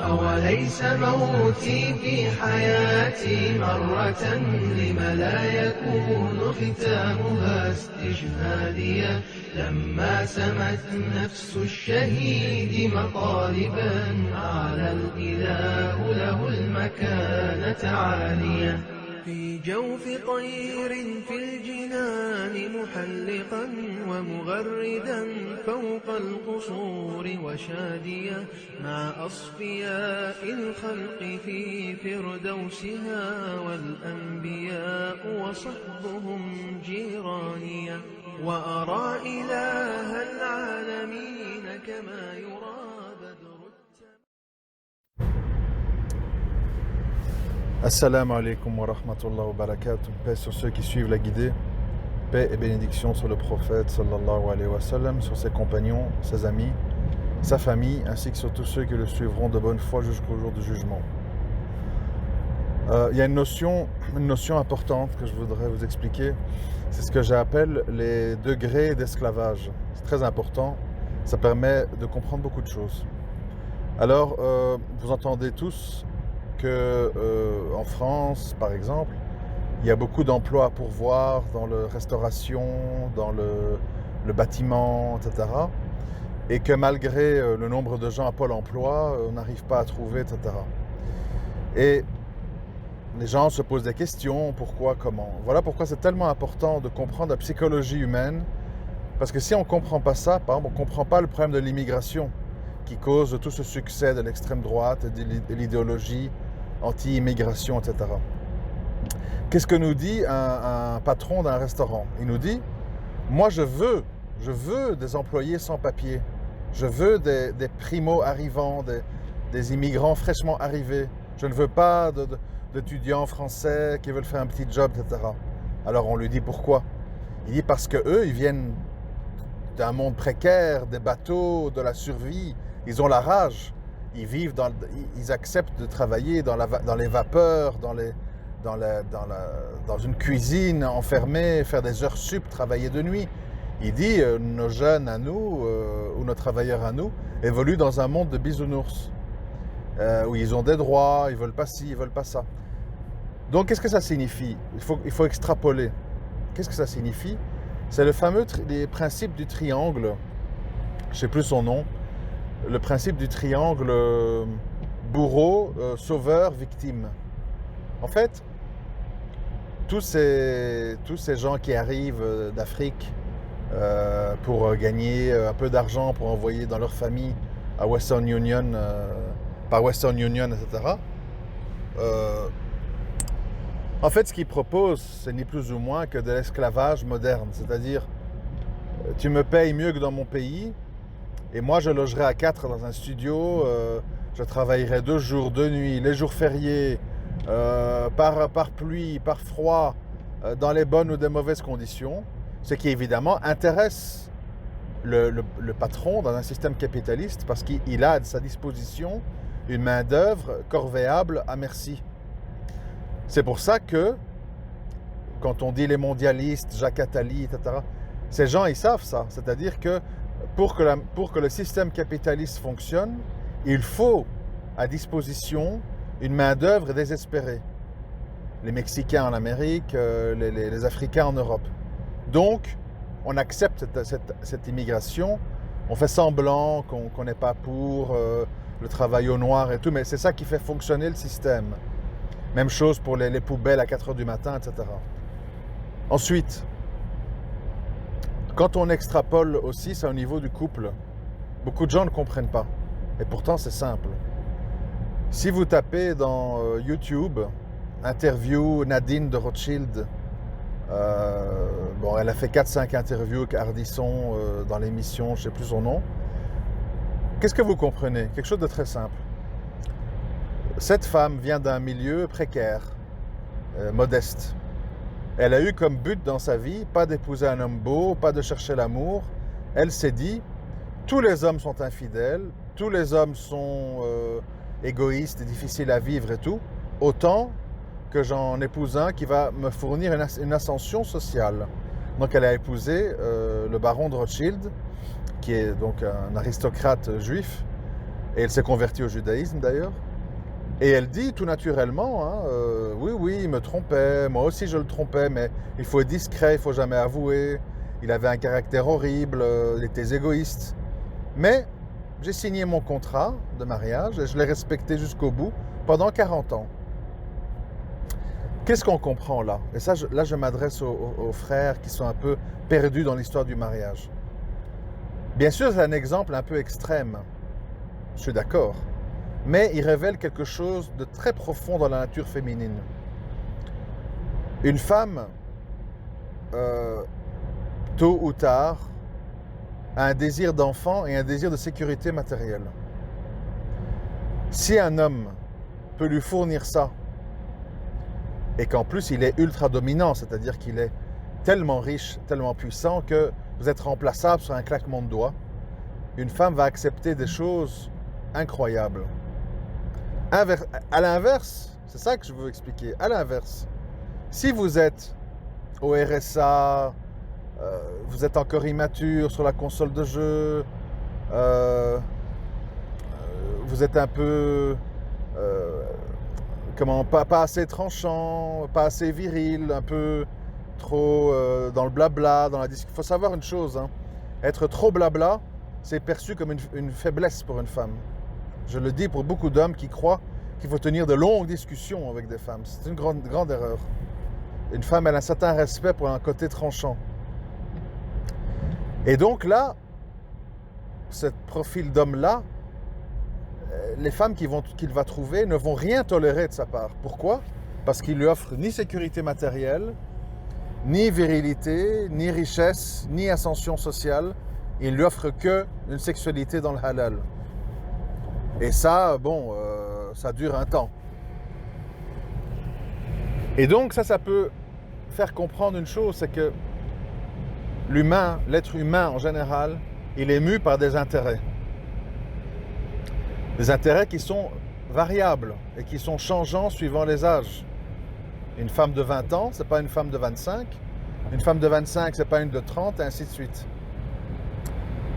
أوليس موتي في حياتي مرة لم لا يكون ختامها استشهاديا لما سمت نفس الشهيد مطالبا أعلى الإله له المكانة عاليا في جوف طير في الجنان محلقا ومغردا فوق القصور وشاديا مع أصفياء الخلق في فردوسها والأنبياء وصحبهم جيرانيا وأرى إله العالمين كما يرى بدر Assalamu alaikum wa rahmatullahi wa barakatuh. Paix sur ceux qui suivent la guidée. Paix et bénédiction sur le prophète sallallahu alayhi wa sallam, sur ses compagnons, ses amis, sa famille, ainsi que sur tous ceux qui le suivront de bonne foi jusqu'au jour du jugement. Il y a une notion importante que je voudrais vous expliquer. C'est ce que j'appelle les degrés d'esclavage. C'est très important. Ça permet de comprendre beaucoup de choses. Alors, vous entendez tous qu'en France, par exemple, il y a beaucoup d'emplois à pourvoir dans la restauration, dans le bâtiment, etc. Et que malgré le nombre de gens à Pôle emploi, on n'arrive pas à trouver, etc. Et les gens se posent des questions, pourquoi, comment. Voilà pourquoi c'est tellement important de comprendre la psychologie humaine, parce que si on ne comprend pas ça, par exemple, on ne comprend pas le problème de l'immigration qui cause tout ce succès de l'extrême droite et de l'idéologie anti-immigration, etc. Qu'est-ce que nous dit un patron d'un restaurant? Il nous dit, moi je veux des employés sans papier, je veux des primo-arrivants, des immigrants fraîchement arrivés, je ne veux pas d'étudiants français qui veulent faire un petit job, etc. Alors on lui dit pourquoi? Il dit parce qu'eux, ils viennent d'un monde précaire, des bateaux, de la survie, ils ont la rage. Ils acceptent de travailler dans les vapeurs, dans une cuisine enfermée, faire des heures sup, travailler de nuit. Il dit, nos jeunes à nous, ou nos travailleurs à nous, évoluent dans un monde de bisounours, où ils ont des droits, ils veulent pas ci, ils veulent pas ça. Donc, qu'est-ce que ça signifie? Il faut extrapoler. Qu'est-ce que ça signifie? C'est le fameux principe du triangle, je ne sais plus son nom, le principe du triangle bourreau, sauveur, victime. En fait, tous ces gens qui arrivent d'Afrique pour gagner un peu d'argent, pour envoyer dans leur famille à Western Union, par Western Union, etc. En fait, ce qu'ils proposent, c'est ni plus ou moins que de l'esclavage moderne. C'est-à-dire, tu me payes mieux que dans mon pays, et moi, je logerai à 4 dans un studio, je travaillerai 2 jours, 2 nuits, les jours fériés, par pluie, par froid, dans les bonnes ou des mauvaises conditions, ce qui évidemment intéresse le patron dans un système capitaliste parce qu'il a à sa disposition une main-d'œuvre corvéable à merci. C'est pour ça que, quand on dit les mondialistes, Jacques Attali, etc., ces gens, ils savent ça. C'est-à-dire que pour que le système capitaliste fonctionne, il faut à disposition une main-d'œuvre désespérée. Les Mexicains en Amérique, les Africains en Europe. Donc, on accepte cette immigration, on fait semblant qu'on n'est pas pour le travail au noir et tout, mais c'est ça qui fait fonctionner le système. Même chose pour les poubelles à 4 h du matin, etc. Ensuite, quand on extrapole aussi, c'est au niveau du couple. Beaucoup de gens ne comprennent pas. Et pourtant, c'est simple. Si vous tapez dans YouTube, interview Nadine de Rothschild, elle a fait 4-5 interviews avec Ardisson dans l'émission, je ne sais plus son nom. Qu'est-ce que vous comprenez? Quelque chose de très simple. Cette femme vient d'un milieu précaire, modeste. Elle a eu comme but dans sa vie, pas d'épouser un homme beau, pas de chercher l'amour. Elle s'est dit, tous les hommes sont infidèles, tous les hommes sont égoïstes et difficiles à vivre et tout, autant que j'en épouse un qui va me fournir une ascension sociale. Donc elle a épousé le baron de Rothschild, qui est donc un aristocrate juif, Et elle s'est convertie au judaïsme d'ailleurs. Et elle dit tout naturellement, hein, oui, il me trompait, moi aussi je le trompais, mais il faut être discret, il ne faut jamais avouer. Il avait un caractère horrible, il était égoïste. Mais j'ai signé mon contrat de mariage et je l'ai respecté jusqu'au bout pendant 40 ans. Qu'est-ce qu'on comprend là? Et ça, là, je m'adresse aux frères qui sont un peu perdus dans l'histoire du mariage. Bien sûr, c'est un exemple un peu extrême. Je suis d'accord. Mais il révèle quelque chose de très profond dans la nature féminine. Une femme, tôt ou tard, a un désir d'enfant et un désir de sécurité matérielle. Si un homme peut lui fournir ça, et qu'en plus il est ultra dominant, c'est-à-dire qu'il est tellement riche, tellement puissant que vous êtes remplaçable sur un claquement de doigts, une femme va accepter des choses incroyables. À l'inverse, c'est ça que je veux expliquer, à l'inverse, si vous êtes au RSA, vous êtes encore immature sur la console de jeu, vous êtes un peu pas assez tranchant, pas assez viril, un peu trop dans le blabla, dans la discussion. Il faut savoir une chose, hein, être trop blabla, c'est perçu comme une faiblesse pour une femme. Je le dis pour beaucoup d'hommes qui croient qu'il faut tenir de longues discussions avec des femmes. C'est une grande erreur. Une femme, elle a un certain respect pour un côté tranchant. Et donc là, ce profil d'homme-là, les femmes qu'il va trouver ne vont rien tolérer de sa part. Pourquoi? Parce qu'il lui offre ni sécurité matérielle, ni virilité, ni richesse, ni ascension sociale. Il lui offre que une sexualité dans le halal. Et ça, bon, ça dure un temps. Et donc ça peut faire comprendre une chose, c'est que l'humain, l'être humain en général, il est mu par des intérêts. Des intérêts qui sont variables et qui sont changeants suivant les âges. Une femme de 20 ans, ce n'est pas une femme de 25. Une femme de 25, ce n'est pas une de 30, et ainsi de suite.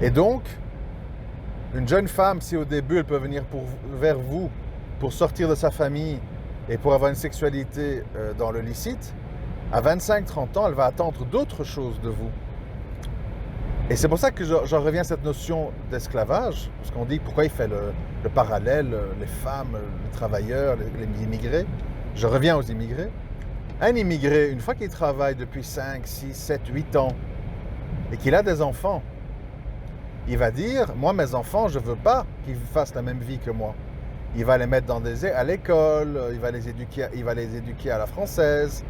Et donc, une jeune femme, si au début elle peut venir vers vous pour sortir de sa famille et pour avoir une sexualité dans le licite, à 25-30 ans, elle va attendre d'autres choses de vous. Et c'est pour ça que j'en reviens à cette notion d'esclavage, parce qu'on dit pourquoi il fait le parallèle, les femmes, les travailleurs, les immigrés. Je reviens aux immigrés. Un immigré, une fois qu'il travaille depuis 5, 6, 7, 8 ans et qu'il a des enfants, il va dire, moi mes enfants, je ne veux pas qu'ils fassent la même vie que moi. Il va les mettre à l'école, il va les éduquer à la française.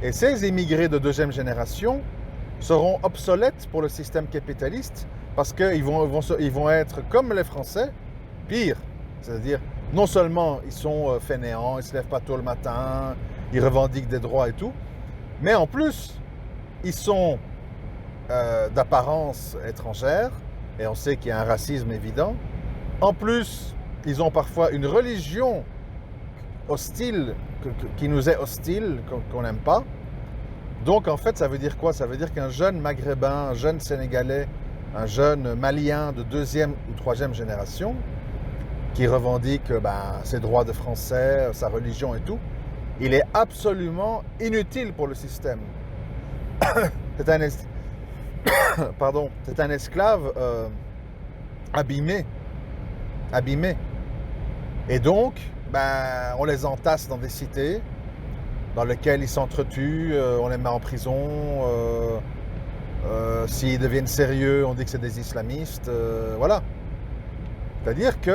Et ces immigrés de deuxième génération seront obsolètes pour le système capitaliste parce qu'ils vont être comme les Français, pire. C'est-à-dire, non seulement ils sont fainéants, ils ne se lèvent pas tôt le matin, ils revendiquent des droits et tout, mais en plus, ils sont d'apparence étrangère, et on sait qu'il y a un racisme évident. En plus, ils ont parfois une religion hostile, qui nous est hostile, qu'on n'aime pas. Donc en fait, ça veut dire quoi? Ça veut dire qu'un jeune maghrébin, un jeune sénégalais, un jeune malien de deuxième ou troisième génération, qui revendique ses droits de français, sa religion et tout, il est absolument inutile pour le système. C'est un esclave abîmé. Et donc, on les entasse dans des cités dans lesquelles ils s'entretuent, on les met en prison. S'ils deviennent sérieux, on dit que c'est des islamistes. Voilà. C'est-à-dire que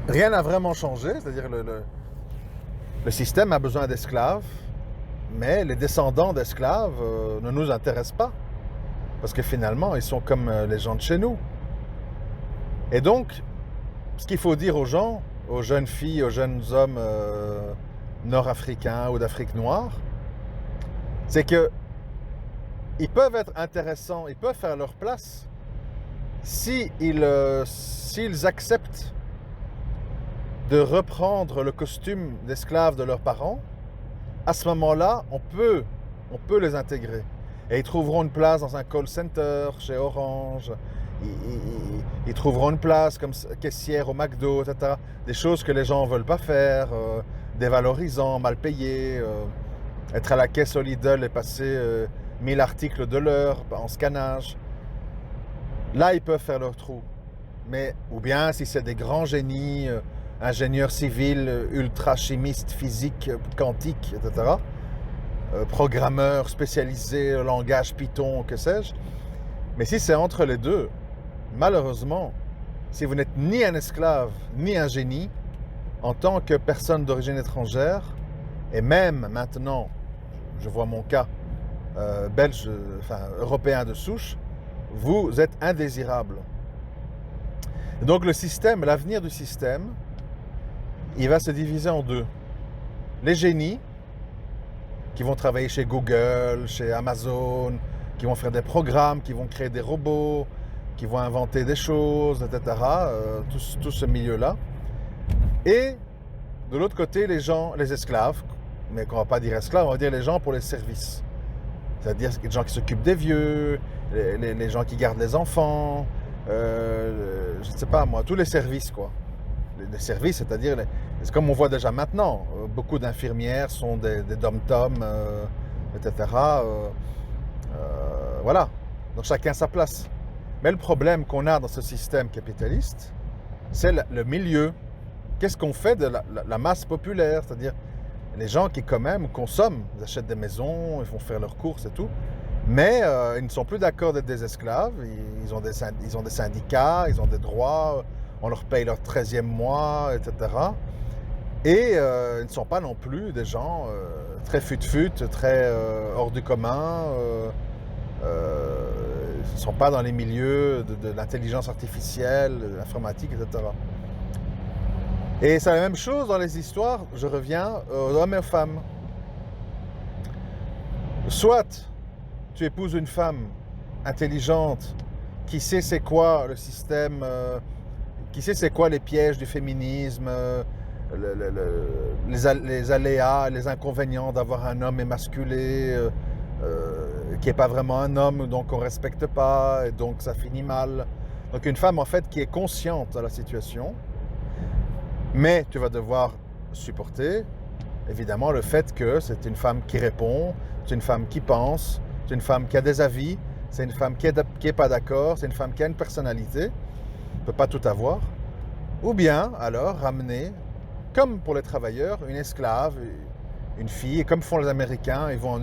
rien n'a vraiment changé. C'est-à-dire le système a besoin d'esclaves, mais les descendants d'esclaves ne nous intéressent pas. Parce que finalement, ils sont comme les gens de chez nous. Et donc, ce qu'il faut dire aux gens, aux jeunes filles, aux jeunes hommes nord-africains ou d'Afrique noire, c'est que ils peuvent être intéressants, ils peuvent faire leur place s'ils acceptent de reprendre le costume d'esclaves de leurs parents. À ce moment-là, on peut les intégrer. Et ils trouveront une place dans un call center, chez Orange. ils trouveront une place comme caissière au McDo, etc. Des choses que les gens ne veulent pas faire, dévalorisant, mal payés. Être à la caisse au Lidl et passer 1000 articles de l'heure en scannage. Là, ils peuvent faire leur trou. Mais, ou bien, si c'est des grands génies, ingénieurs civils, ultra chimistes, physiques, quantiques, etc., programmeurs spécialisés, langage Python, que sais-je. Mais si c'est entre les deux, malheureusement, si vous n'êtes ni un esclave, ni un génie, en tant que personne d'origine étrangère, et même maintenant, je vois mon cas, belge, enfin européen de souche, vous êtes indésirable. Donc le système, l'avenir du système, il va se diviser en deux. Les génies, qui vont travailler chez Google, chez Amazon, qui vont faire des programmes, qui vont créer des robots, qui vont inventer des choses, etc. Tout ce milieu-là. Et de l'autre côté, les gens, les esclaves, mais qu'on ne va pas dire esclaves, on va dire les gens pour les services. C'est-à-dire les gens qui s'occupent des vieux, les gens qui gardent les enfants, je ne sais pas moi, tous les services quoi. Les services, c'est-à-dire, c'est comme on voit déjà maintenant, beaucoup d'infirmières sont des dom-toms, etc. Voilà, donc chacun sa place. Mais le problème qu'on a dans ce système capitaliste, c'est le milieu. Qu'est-ce qu'on fait de la masse populaire? C'est-à-dire les gens qui quand même consomment, ils achètent des maisons, ils vont faire leurs courses et tout, mais ils ne sont plus d'accord d'être des esclaves, ils ont des syndicats, ils ont des droits, on leur paye leur 13e mois, etc. Et ils ne sont pas non plus des gens très fut-fut, très hors du commun, ils ne sont pas dans les milieux de l'intelligence artificielle, de l'informatique, etc. Et c'est la même chose dans les histoires, je reviens aux hommes et aux femmes. Soit tu épouses une femme intelligente qui sait c'est quoi le système, qui sait c'est quoi les pièges du féminisme, les aléas, les inconvénients d'avoir un homme émasculé, qui n'est pas vraiment un homme, donc on ne respecte pas, et donc ça finit mal. Donc une femme en fait qui est consciente de la situation, mais tu vas devoir supporter, évidemment, le fait que c'est une femme qui répond, c'est une femme qui pense, c'est une femme qui a des avis, c'est une femme qui n'est pas d'accord, c'est une femme qui a une personnalité, ne peut pas tout avoir. Ou bien, alors, ramener, comme pour les travailleurs, une esclave, une fille, et comme font les Américains, ils vont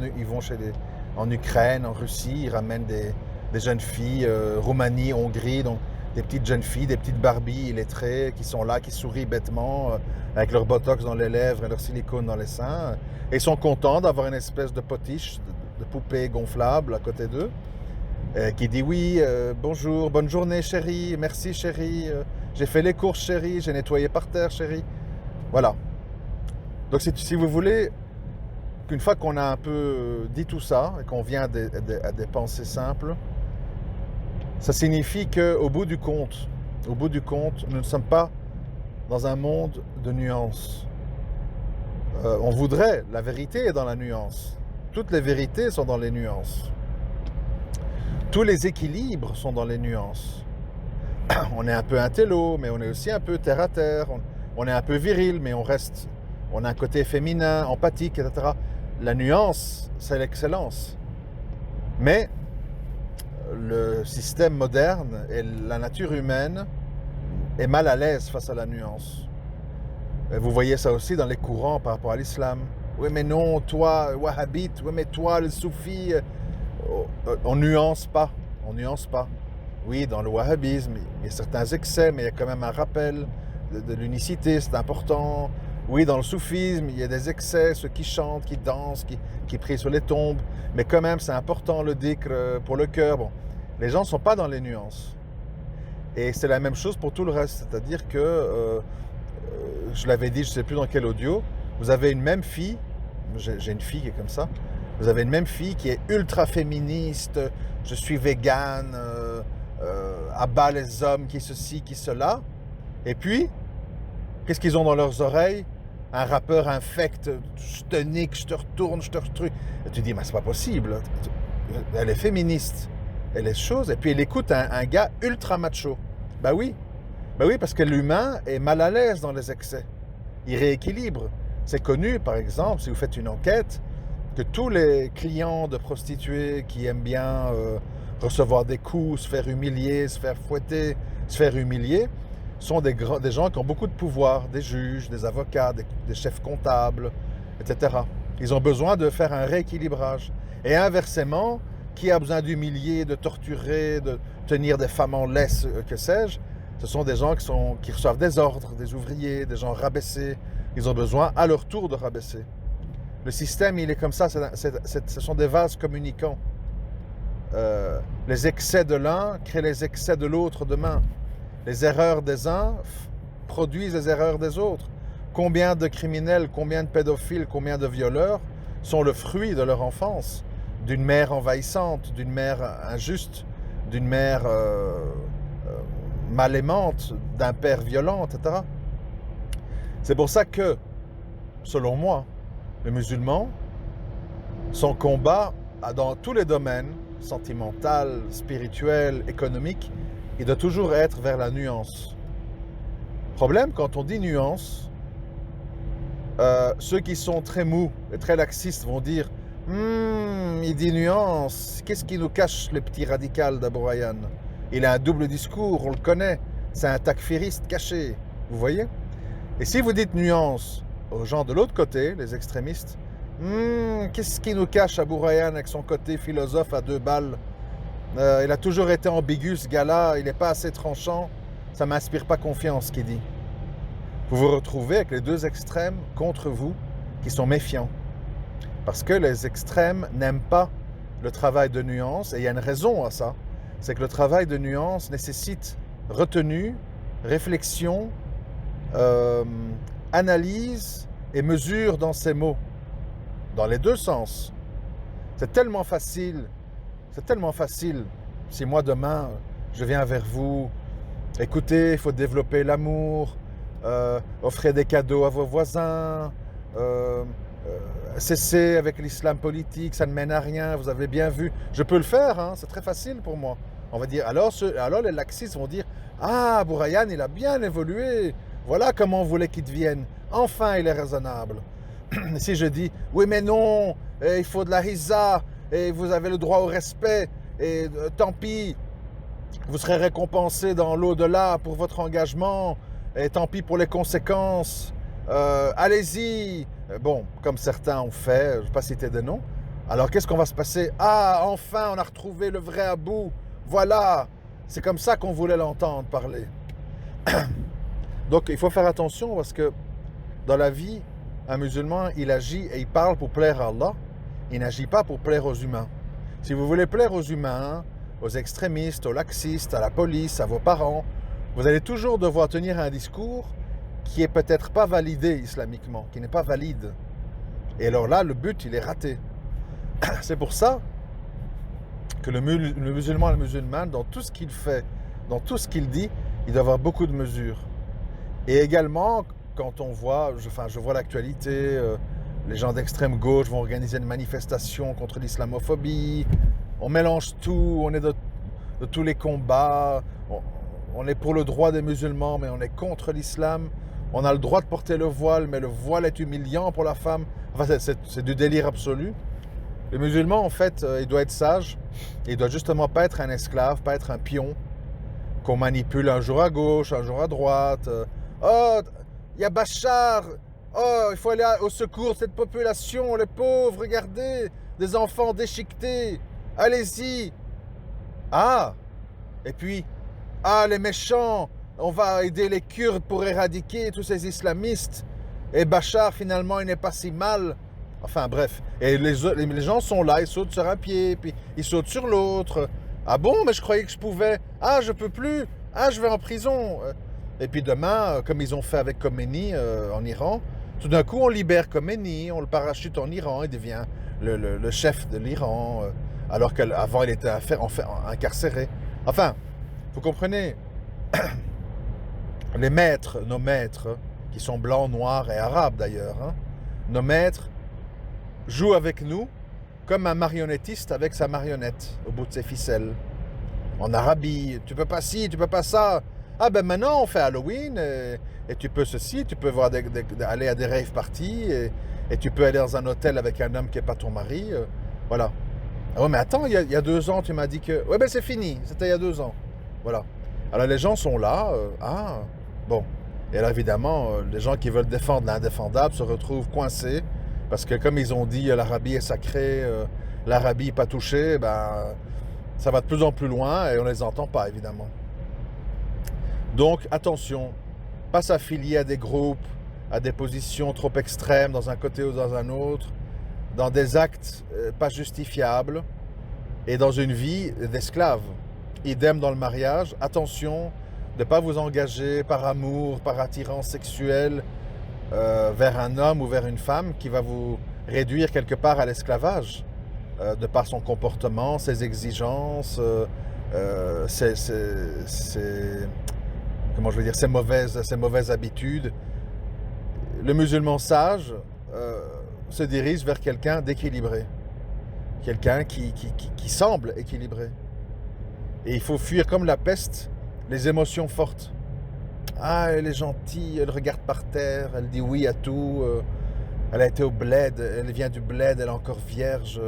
en Ukraine, en Russie, ils ramènent des jeunes filles, Roumanie, Hongrie, donc des petites jeunes filles, des petites Barbies illettrées qui sont là, qui sourient bêtement, avec leur botox dans les lèvres et leur silicone dans les seins, et sont contents d'avoir une espèce de potiche, de poupée gonflable à côté d'eux, qui dit oui, bonjour, bonne journée chérie, merci chérie, j'ai fait les courses chérie, j'ai nettoyé par terre chérie. Voilà. Donc si vous voulez, qu'une fois qu'on a un peu dit tout ça, et qu'on vient à des pensées simples, ça signifie qu'au bout du compte, nous ne sommes pas dans un monde de nuances. On voudrait, la vérité est dans la nuance. Toutes les vérités sont dans les nuances. Tous les équilibres sont dans les nuances. On est un peu intello, mais on est aussi un peu terre à terre. On est un peu viril, mais on a un côté féminin, empathique, etc. La nuance, c'est l'excellence. Mais le système moderne et la nature humaine est mal à l'aise face à la nuance. Vous voyez ça aussi dans les courants par rapport à l'islam. Oui mais non, toi, wahhabite, oui mais toi, le soufi, on nuance pas. Oui, dans le wahhabisme, il y a certains excès, mais il y a quand même un rappel de l'unicité, c'est important. Oui, dans le soufisme, il y a des excès, ceux qui chantent, qui dansent, qui prient sur les tombes, mais quand même, c'est important le dhikr pour le cœur. Bon, les gens ne sont pas dans les nuances. Et c'est la même chose pour tout le reste, c'est-à-dire que, je l'avais dit, je ne sais plus dans quel audio, vous avez une même fille, j'ai une fille qui est comme ça, vous avez une même fille qui est ultra féministe, je suis végane, abat les hommes, qui ceci, qui cela, et puis, qu'est-ce qu'ils ont dans leurs oreilles? Un rappeur infect, je te nique, je te retourne, je te retruc. Et tu dis, mais c'est pas possible. Elle est féministe. et les choses, et puis il écoute un gars ultra macho. Ben oui, parce que l'humain est mal à l'aise dans les excès. Il rééquilibre. C'est connu, par exemple, si vous faites une enquête, que tous les clients de prostituées qui aiment bien recevoir des coups, se faire humilier, se faire fouetter, se faire humilier, sont des gens qui ont beaucoup de pouvoir, des juges, des avocats, des chefs comptables, etc. Ils ont besoin de faire un rééquilibrage. Et inversement, qui a besoin d'humilier, de torturer, de tenir des femmes en laisse, que sais-je, ce sont des gens qui reçoivent des ordres, des ouvriers, des gens rabaissés. Ils ont besoin à leur tour de rabaisser. Le système, il est comme ça, ce sont des vases communicants. Les excès de l'un créent les excès de l'autre demain. Les erreurs des uns produisent les erreurs des autres. Combien de criminels, combien de pédophiles, combien de violeurs sont le fruit de leur enfance, d'une mère envahissante, d'une mère injuste, d'une mère mal aimante, d'un père violent, etc. C'est pour ça que, selon moi, le musulman, son combat dans tous les domaines, sentimental, spirituel, économique, il doit toujours être vers la nuance. Problème, quand on dit nuance, ceux qui sont très mous et très laxistes vont dire il dit nuance, qu'est-ce qui nous cache le petit radical d'Abou Rayhan? Il a un double discours, on le connaît, c'est un takfiriste caché, vous voyez? Et si vous dites nuance aux gens de l'autre côté, les extrémistes, qu'est-ce qui nous cache Abou Rayhan avec son côté philosophe à 2 balles? Il a toujours été ambigu ce gars-là, il n'est pas assez tranchant, ça ne m'inspire pas confiance ce qu'il dit. Vous vous retrouvez avec les 2 extrêmes contre vous qui sont méfiants. Parce que les extrêmes n'aiment pas le travail de nuance, et il y a une raison à ça, c'est que le travail de nuance nécessite retenue, réflexion, analyse et mesure dans ses mots, dans les 2 sens. C'est tellement facile, si moi demain je viens vers vous, écoutez, il faut développer l'amour, offrez des cadeaux à vos voisins, cessez avec l'islam politique, ça ne mène à rien, vous avez bien vu. Je peux le faire, hein, c'est très facile pour moi. On va dire, alors les laxistes vont dire, ah, Abou Rayhan, il a bien évolué, voilà comment on voulait qu'il devienne, enfin il est raisonnable. Si je dis, oui mais non, il faut de la risa, et vous avez le droit au respect, et tant pis, vous serez récompensé dans l'au-delà pour votre engagement, et tant pis pour les conséquences, allez-y. Bon, comme certains ont fait, je ne vais pas citer de nom. Alors qu'est-ce qu'on va se passer? Ah, enfin, on a retrouvé le vrai Abou. Voilà, c'est comme ça qu'on voulait l'entendre parler. Donc il faut faire attention parce que dans la vie, un musulman, il agit et il parle pour plaire à Allah. Il n'agit pas pour plaire aux humains. Si vous voulez plaire aux humains, aux extrémistes, aux laxistes, à la police, à vos parents, vous allez toujours devoir tenir un discours qui est peut-être pas validé islamiquement, qui n'est pas valide. Et alors là, le but, il est raté. C'est pour ça que le musulman et la musulmane, dans tout ce qu'il fait, dans tout ce qu'il dit, il doit avoir beaucoup de mesures. Et également, quand on voit, je vois l'actualité, les gens d'extrême gauche vont organiser une manifestation contre l'islamophobie, on mélange tout, on est de tous les combats, on est pour le droit des musulmans, mais on est contre l'islam. On a le droit de porter le voile, mais le voile est humiliant pour la femme. Enfin, c'est du délire absolu. Le musulman, en fait, il doit être sage. Il doit justement pas être un esclave, pas être un pion qu'on manipule un jour à gauche, un jour à droite. Oh, il y a Bachar. Oh, il faut aller au secours de cette population, les pauvres, regardez, des enfants déchiquetés. Allez-y. Ah, et puis, ah, les méchants. On va aider les Kurdes pour éradiquer tous ces islamistes. Et Bachar, finalement, il n'est pas si mal. Enfin, bref. Et les gens sont là, ils sautent sur un pied, puis ils sautent sur l'autre. Ah bon, mais je croyais que je pouvais. Ah, je peux plus. Ah, je vais en prison. Et puis demain, comme ils ont fait avec Khomeini en Iran, tout d'un coup, on libère Khomeini, on le parachute en Iran, il devient le chef de l'Iran, alors qu'avant, il était incarcéré. Enfin, vous comprenez. Les maîtres, nos maîtres, qui sont blancs, noirs et arabes d'ailleurs, hein, nos maîtres jouent avec nous comme un marionnettiste avec sa marionnette au bout de ses ficelles. en Arabie. Tu peux pas ci, tu peux pas ça. Ah ben maintenant on fait Halloween et tu peux ceci, tu peux aller à des rave parties et tu peux aller dans un hôtel avec un homme qui n'est pas ton mari. Voilà. Ah ouais mais attends, il y a 2 ans tu m'as dit que... Ouais ben c'est fini, c'était il y a 2 ans. Voilà. Alors les gens sont là, bon. Et là évidemment, les gens qui veulent défendre l'indéfendable se retrouvent coincés parce que comme ils ont dit l'Arabie est sacrée, l'Arabie pas touchée, ben ça va de plus en plus loin et on ne les entend pas évidemment. Donc attention, pas s'affilier à des groupes, à des positions trop extrêmes dans un côté ou dans un autre, dans des actes pas justifiables et dans une vie d'esclave. Idem dans le mariage, attention de ne pas vous engager par amour, par attirance sexuelle vers un homme ou vers une femme qui va vous réduire quelque part à l'esclavage de par son comportement, ses exigences, ses mauvaises habitudes. Le musulman sage se dirige vers quelqu'un d'équilibré, quelqu'un qui semble équilibré. Et il faut fuir comme la peste les émotions fortes. Ah, elle est gentille, elle regarde par terre, elle dit oui à tout, elle a été au bled, elle vient du bled, elle est encore vierge.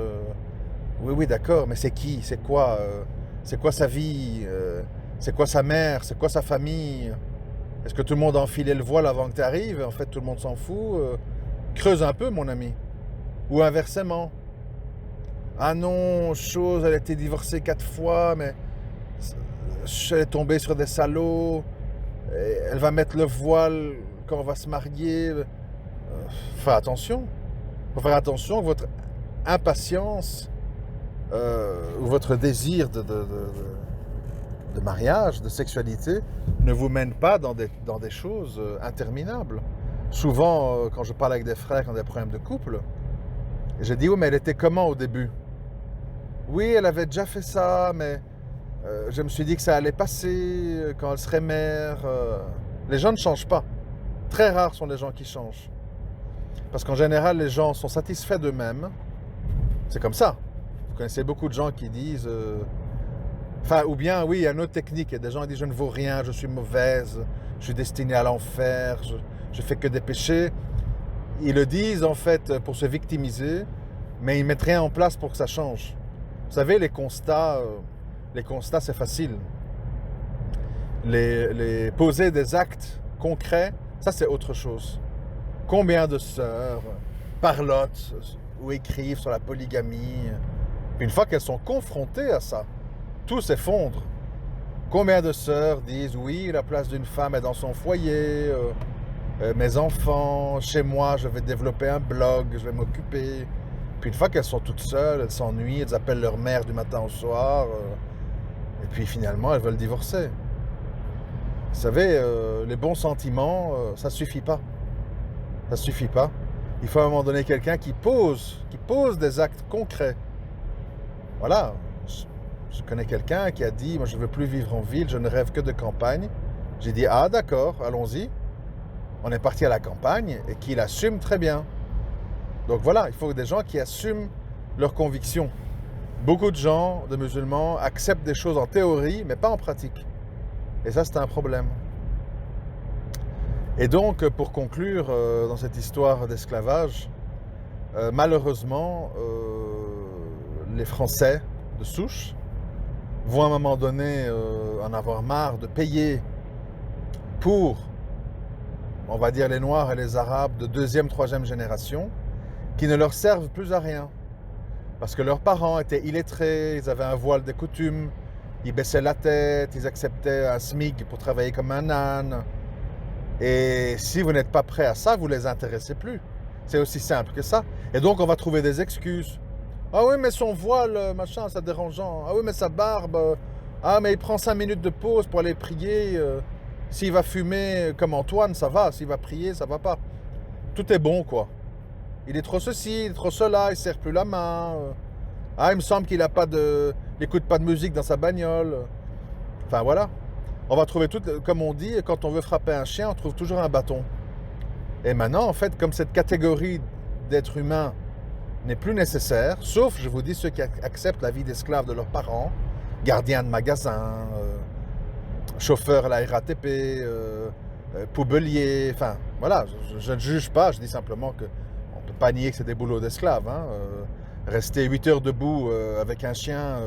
Oui, d'accord, mais c'est qui? C'est quoi sa vie? C'est quoi sa mère? C'est quoi sa famille? Est-ce que tout le monde a enfilé le voile avant que tu arrives? En fait, tout le monde s'en fout. Creuse un peu, mon ami. Ou inversement. Ah non, elle a été divorcée 4 fois, mais elle est tombée sur des salauds. Elle va mettre le voile quand on va se marier. Faut faire attention. Faut faire attention que votre impatience ou votre désir de mariage, de sexualité, ne vous mène pas dans des choses interminables. Souvent, quand je parle avec des frères qui ont des problèmes de couple, je dis, oui, mais elle était comment au début? Oui, elle avait déjà fait ça, mais je me suis dit que ça allait passer quand elle serait mère. Les gens ne changent pas. Très rares sont les gens qui changent. Parce qu'en général, les gens sont satisfaits d'eux-mêmes. C'est comme ça. Vous connaissez beaucoup de gens qui disent... ou bien, oui, il y a une autre technique. Il y a des gens qui disent, je ne vaux rien, je suis mauvaise, je suis destinée à l'enfer, je fais que des péchés. Ils le disent, en fait, pour se victimiser, mais ils ne mettent rien en place pour que ça change. Vous savez, les constats, c'est facile. Les poser des actes concrets, ça, c'est autre chose. Combien de sœurs parlotent ou écrivent sur la polygamie? Une fois qu'elles sont confrontées à ça, tout s'effondre. Combien de sœurs disent, oui, la place d'une femme est dans son foyer, mes enfants, chez moi, je vais développer un blog, je vais m'occuper. Puis une fois qu'elles sont toutes seules, elles s'ennuient, elles appellent leur mère du matin au soir, et puis finalement, elles veulent divorcer. Vous savez, les bons sentiments, ça ne suffit pas. Ça ne suffit pas. Il faut à un moment donné quelqu'un qui pose des actes concrets. Voilà. Je connais quelqu'un qui a dit, moi je ne veux plus vivre en ville, je ne rêve que de campagne. J'ai dit, ah d'accord, allons-y. On est parti à la campagne et qui l'assume très bien. Donc voilà, il faut des gens qui assument leurs convictions. Beaucoup de gens, de musulmans, acceptent des choses en théorie, mais pas en pratique. Et ça, c'est un problème. Et donc, pour conclure dans cette histoire d'esclavage, malheureusement, les Français de souche vont à un moment donné en avoir marre de payer pour, on va dire, les Noirs et les Arabes de 2e, 3e génération, qui ne leur servent plus à rien. Parce que leurs parents étaient illettrés, ils avaient un voile des coutumes, ils baissaient la tête, ils acceptaient un SMIC pour travailler comme un âne. Et si vous n'êtes pas prêt à ça, vous ne les intéressez plus. C'est aussi simple que ça. Et donc, on va trouver des excuses. Ah oui, mais son voile, machin, c'est dérangeant. Ah oui, mais sa barbe. Ah, mais il prend 5 minutes de pause pour aller prier. S'il va fumer comme Antoine, ça va. S'il va prier, ça va pas. Tout est bon, quoi. Il est trop ceci, il est trop cela, il ne serre plus la main. Ah, il me semble qu'il n'écoute pas de musique dans sa bagnole. Enfin, voilà. On va trouver tout, comme on dit, quand on veut frapper un chien, on trouve toujours un bâton. Et maintenant, en fait, comme cette catégorie d'êtres humains n'est plus nécessaire, sauf, je vous dis, ceux qui acceptent la vie d'esclave de leurs parents, gardien de magasin, chauffeur à la RATP, poubelier, enfin voilà, je ne juge pas, je dis simplement qu'on ne peut pas nier que c'est des boulots d'esclaves. Hein, rester 8 heures debout avec un chien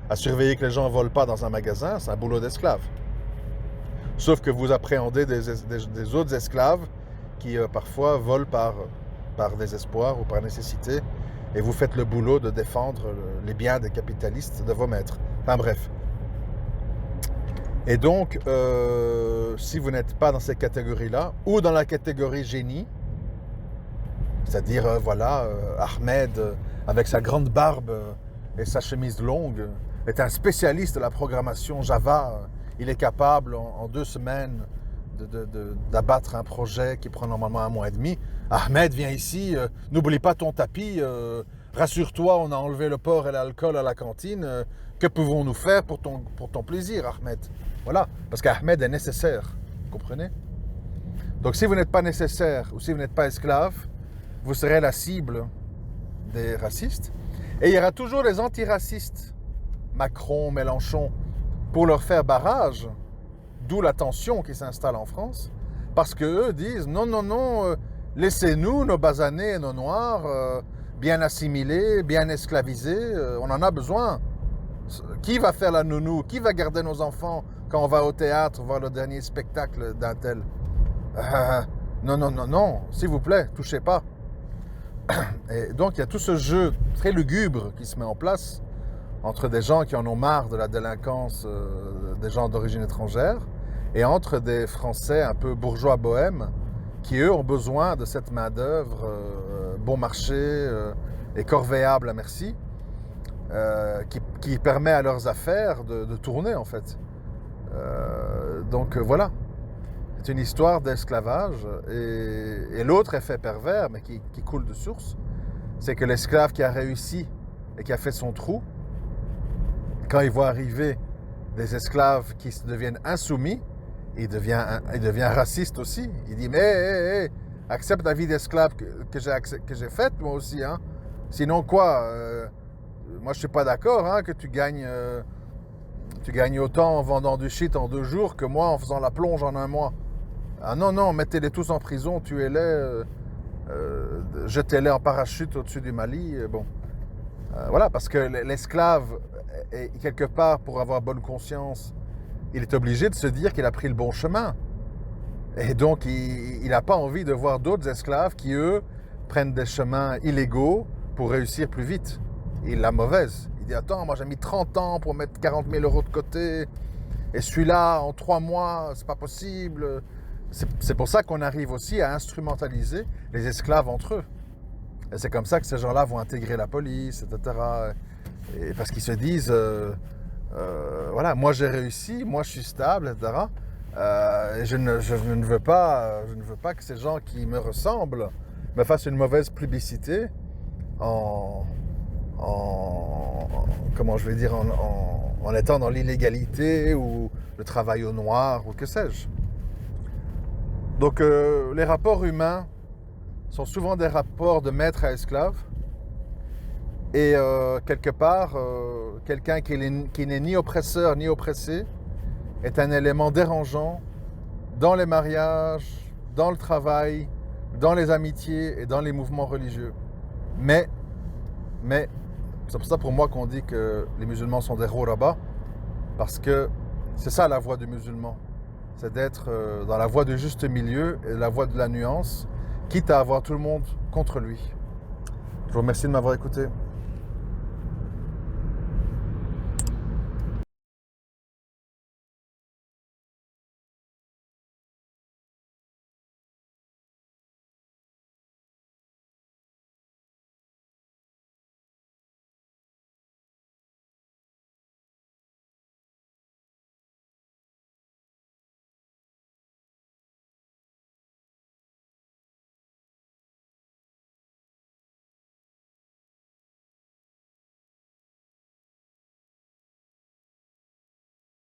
à surveiller que les gens ne volent pas dans un magasin, c'est un boulot d'esclave. Sauf que vous appréhendez des autres esclaves qui parfois volent par désespoir ou par nécessité, et vous faites le boulot de défendre les biens des capitalistes de vos maîtres. Enfin bref. Et donc, si vous n'êtes pas dans ces catégories-là, ou dans la catégorie génie, c'est-à-dire, Ahmed, avec sa grande barbe et sa chemise longue, est un spécialiste de la programmation Java. Il est capable, en 2 semaines, d'abattre un projet qui prend normalement 1 mois et demi. Ahmed, viens ici, n'oublie pas ton tapis, rassure-toi, on a enlevé le porc et l'alcool à la cantine, que pouvons-nous faire pour ton plaisir, Ahmed? Voilà, parce qu'Ahmed est nécessaire, vous comprenez? Donc si vous n'êtes pas nécessaire, ou si vous n'êtes pas esclave, vous serez la cible des racistes. Et il y aura toujours les antiracistes, Macron, Mélenchon, pour leur faire barrage, d'où la tension qui s'installe en France, parce qu'eux disent non, non, non, laissez-nous nos basanés et nos noirs bien assimilés, bien esclavisés, on en a besoin. Qui va faire la nounou? Qui va garder nos enfants quand on va au théâtre voir le dernier spectacle d'un tel? Non, non, non, non, s'il vous plaît, touchez pas. Et donc il y a tout ce jeu très lugubre qui se met en place entre des gens qui en ont marre de la délinquance des gens d'origine étrangère et entre des Français un peu bourgeois bohèmes qui, eux, ont besoin de cette main-d'œuvre bon marché et corvéable à merci, qui permet à leurs affaires de tourner, en fait. Donc voilà, c'est une histoire d'esclavage. Et l'autre effet pervers, mais qui coule de source, c'est que l'esclave qui a réussi et qui a fait son trou, quand il voit arriver des esclaves qui deviennent insoumis, il devient raciste aussi. Il dit, mais hey, accepte la vie d'esclave que j'ai faite, moi aussi. Hein. Sinon quoi, moi je ne suis pas d'accord hein, que tu gagnes autant en vendant du shit en 2 jours que moi en faisant la plonge en 1 mois. Ah non, non, mettez-les tous en prison, tuez-les, jetez-les en parachute au-dessus du Mali. Bon. Voilà, parce que l'esclave, quelque part, pour avoir bonne conscience, il est obligé de se dire qu'il a pris le bon chemin. Et donc, il n'a pas envie de voir d'autres esclaves qui, eux, prennent des chemins illégaux pour réussir plus vite. Il la mauvaise. Il dit, attends, moi j'ai mis 30 ans pour mettre 40 000 euros de côté, et celui-là, en 3 mois, c'est pas possible. C'est pour ça qu'on arrive aussi à instrumentaliser les esclaves entre eux. Et c'est comme ça que ces gens-là vont intégrer la police, etc. Et parce qu'ils se disent, voilà, moi j'ai réussi, moi je suis stable, etc. Et je ne veux pas que ces gens qui me ressemblent me fassent une mauvaise publicité comment je vais dire, en étant dans l'illégalité ou le travail au noir ou que sais-je. Donc les rapports humains sont souvent des rapports de maître à esclave. Et quelque part, quelqu'un qui n'est ni oppresseur ni oppressé est un élément dérangeant dans les mariages, dans le travail, dans les amitiés et dans les mouvements religieux. Mais c'est pour ça pour moi qu'on dit que les musulmans sont des ghuraba, parce que c'est ça la voie du musulman. C'est d'être dans la voie du juste milieu et la voie de la nuance, quitte à avoir tout le monde contre lui. Je vous remercie de m'avoir écouté.